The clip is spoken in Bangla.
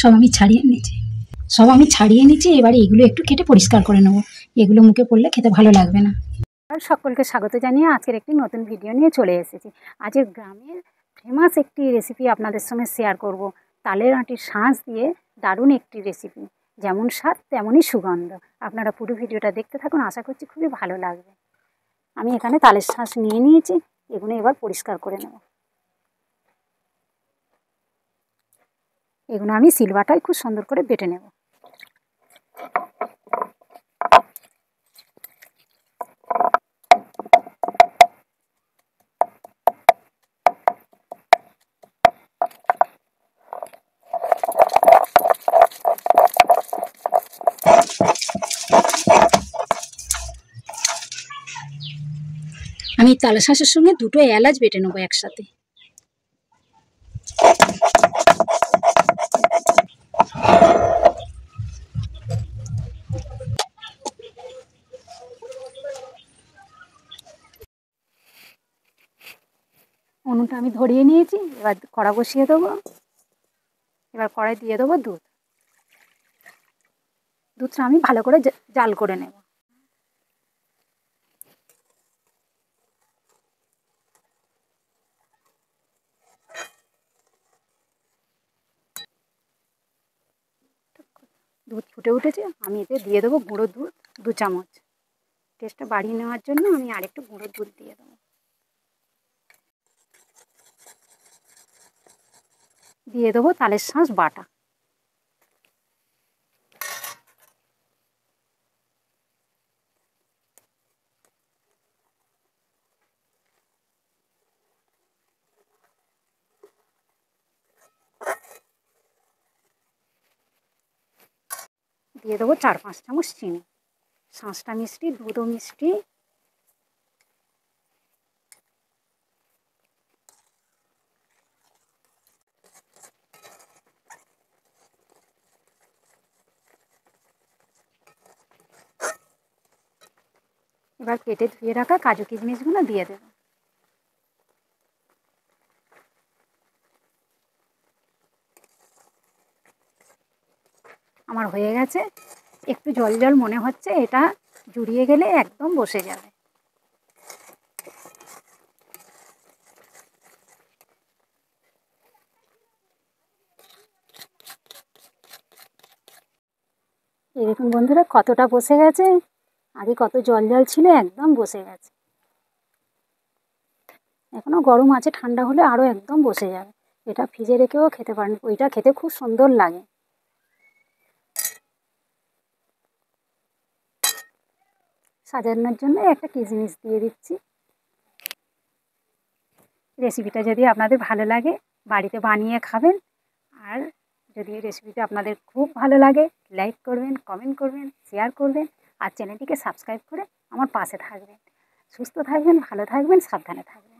সব আমি ছাড়িয়ে নিয়েছি। এবারে এগুলো একটু কেটে পরিষ্কার করে নেবো, এগুলো মুখে পড়লে খেতে ভালো লাগবে না। আর সকলকে স্বাগত জানিয়ে আজকের একটি নতুন ভিডিও নিয়ে চলে এসেছি। আজকের গ্রামের ফেমাস একটি রেসিপি আপনাদের সঙ্গে শেয়ার করব। তালের আটির শাঁস দিয়ে দারুণ একটি রেসিপি, যেমন স্বাদ তেমনই সুগন্ধ। আপনারা পুরো ভিডিওটা দেখতে থাকুন, আশা করছি খুবই ভালো লাগবে। আমি এখানে তালের শাঁস নিয়ে নিয়েছি, এগুলো এবার পরিষ্কার করে নেব। এগুলো আমি সিলবাটায় খুব সুন্দর করে বেটে নেব। আমি তালের শাঁসের সঙ্গে দুটো এলাচ বেটে নেবো একসাথে। উনুনটা আমি ধরিয়ে নিয়েছি, এবার কড়া বসিয়ে দেবো। এবার কড়াই দিয়ে দেবো দুধটা আমি ভালো করে জাল করে নেব। দুধ ফুটে উঠেছে, আমি এতে দিয়ে দেবো গুঁড়ো দুধ 2 চামচ। টেস্টটা বাড়িয়ে নেওয়ার জন্য আমি আরেকটু গুঁড়ো দুধ দিয়ে দেবো। দিয়ে দেবো তালের শাঁস বাটা। দিয়ে দেবো 4-5 চামচ চিনি। শাঁসটা মিষ্টি, দুধও মিষ্টি। এবার কেটে ধুয়ে রাখা কাজু কিশমিশগুলো দিয়ে দেবো। আমার হয়ে গেছে, একটু জল জল মনে হচ্ছে, এটা জুড়িয়ে গেলে একদম বসে যাবে। এই দেখুন বন্ধুরা, কতটা বসে গেছে। আগে কত জল জল ছিল, একদম বসে গেছে। এখনো গরম আছে, ঠান্ডা হলে আরও একদম বসে যাবে। এটা ফ্রিজে রেখেও খেতে পারেন, ওইটা খেতে খুব সুন্দর লাগে। সাজানোর জন্য একটা কিশমিশ দিয়ে দিচ্ছি। রেসিপিটা যদি আপনাদের ভালো লাগে বাড়িতে বানিয়ে খাবেন। আর যদি রেসিপিটা আপনাদের খুব ভালো লাগে, লাইক করবেন, কমেন্ট করবেন, শেয়ার করবেন, আর চ্যানেলটিকে সাবস্ক্রাইব করে আমার পাশে থাকবেন। সুস্থ থাকবেন, ভালো থাকবেন, সাবধানে থাকবেন।